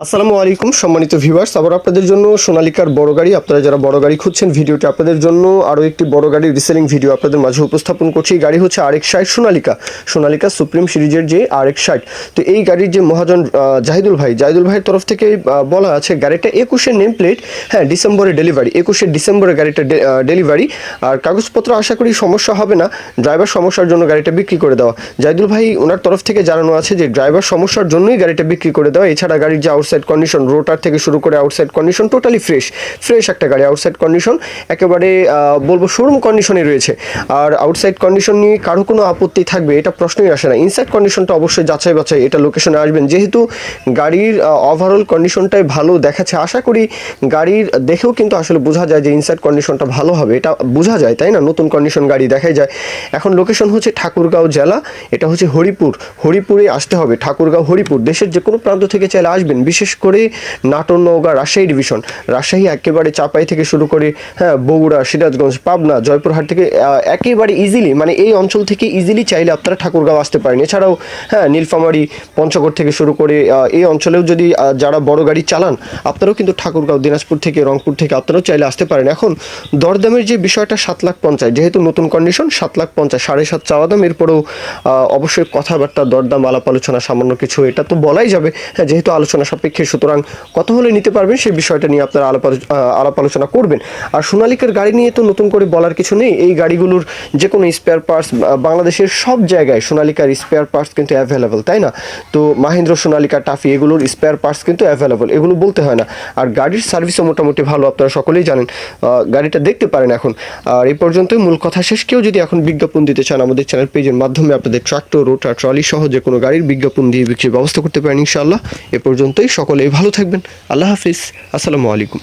আসসালামু আলাইকুম সম্মানিত ভিউয়ার্স, আবার আপনাদের জন্য সোনালিকার বড় গাড়ি, আপনারা যারা বড় গাড়ি খুঁজছেন ভিডিওটি আপনাদের জন্য আরও একটি বড় গাড়ির রিসেলিং ভিডিও আপনাদের মাঝে উপস্থাপন করছি। এই গাড়ি হচ্ছে RX-60 সোনালিকা সুপ্রিম সিরিজের যে RX-60। তো এই গাড়ির যে মহাজন জাহিদুল ভাইয়ের তরফ থেকে বলা আছে গাড়িটা 21-এর নেম প্লেট, হ্যাঁ ডিসেম্বরে ডেলিভারি, 21শে ডিসেম্বরে গাড়িটা ডেলিভারি। আর কাগজপত্র আশা করি সমস্যা হবে না, ড্রাইভার সমস্যার জন্য গাড়িটা বিক্রি করে দেওয়া। জাহিদুল ভাই ওনার তরফ থেকে জানানো আছে যে ড্রাইভার সমস্যার জন্যই গাড়িটা বিক্রি করে দেওয়া। এছাড়া গাড়ির যে আউটসাইড কন্ডিশন, রোটার থেকে শুরু করে আউটসাইড কন্ডিশন টোটালি ফ্রেশ একটা গাড়ি। আউটসাইড কন্ডিশন একেবারে বলবো শোরুম কন্ডিশনে রয়েছে। আর আউটসাইড কন্ডিশন নিয়ে কারো কোনো আপত্তি থাকবে এটা প্রশ্নই আসে না। ইনসাইড কন্ডিশনটা অবশ্যই যাচাই বাছাই, এটা লোকেশনে আসবেন, যেহেতু গাড়ির ওভারঅল কন্ডিশনটাই ভালো দেখাচ্ছে। আশা করি গাড়ির দেখেও কিন্তু আসলে বোঝা যায় যে ইনসাইড কন্ডিশনটা ভালো হবে, এটা বোঝা যায় তাই না, নতুন কন্ডিশন গাড়ি দেখাই যায়। এখন লোকেশন হচ্ছে ঠাকুরগাঁও জেলা, এটা হচ্ছে হরিপুরে আসতে হবে। ঠাকুরগাঁও হরিপুর, দেশের যে কোনো প্রান্ত থেকে চাইলে আসবেন, বিশেষ করে নাটোর, নওগাঁ, রাজশাহী ডিভিশন, রাজশাহী একেবারে চাপাই থেকে শুরু করে হ্যাঁ বগুড়া, সিরাজগঞ্জ, পাবনা, জয়পুরহাট থেকে একেবারে ইজিলি, মানে এই অঞ্চল থেকে ইজিলি চাইলে আপনারা ঠাকুরগাঁও আসতে পারেন। এছাড়াও হ্যাঁ নীলফামারী, পঞ্চগড় থেকে শুরু করে এই অঞ্চলেও যদি যারা বড় গাড়ি চালান আপনারাও কিন্তু ঠাকুরগাঁও, দিনাজপুর থেকে, রংপুর থেকে আপনারাও চাইলে আসতে পারেন। এখন দরদামের যে বিষয়টা 7,50,000, যেহেতু নতুন কন্ডিশন 7,50,000, 7.5 চাওয়া দাম। এরপরেও অবশ্যই কথাবার্তা, দরদাম, আলাপ আলোচনা সামান্য কিছু এটা তো বলাই যাবে, হ্যাঁ যেহেতু আলোচনা সাপেক্ষে, সুতরাং কত হলে নিতে পারবেন সেই বিষয়টা নিয়ে আপনারা আলাপ আলোচনা করবেন। আর সোনালিকার গাড়ি নিয়ে তো নতুন করে বলার কিছু নেই, এই গাড়িগুলোর যে কোনো স্পেয়ার পার্টস বাংলাদেশের সব জায়গায় সোনালিকার স্পেয়ার পার্টস কিন্তু অ্যাভেলেবল, তাই না? তো মাহিন্দ্র, সোনালিকা, টাফি এগুলোর স্পেয়ার পার্টস কিন্তু অ্যাভেলেবল, এগুলো বলতে হয় না। আর গাড়ির সার্ভিসও মোটামুটি ভালো, আপনারা সকলেই জানেন, গাড়িটা দেখতে পারেন এখন। আর এই পর্যন্তই মূল কথা শেষ। কেউ যদি এখন বিজ্ঞাপন দিতে চান আমাদের চ্যানেল পেজের মাধ্যমে আপনাদের ট্রাক্টর, রোটার, ট্রলি সহ যে কোনো গাড়ির বিজ্ঞাপন দিয়ে বিক্রির ব্যবস্থা করতে পারেন ইনশাআল্লাহ। এ পর্যন্তই, সকলেই ভালো থাকবেন। আল্লাহ হাফিজ, আসসালামু আলাইকুম।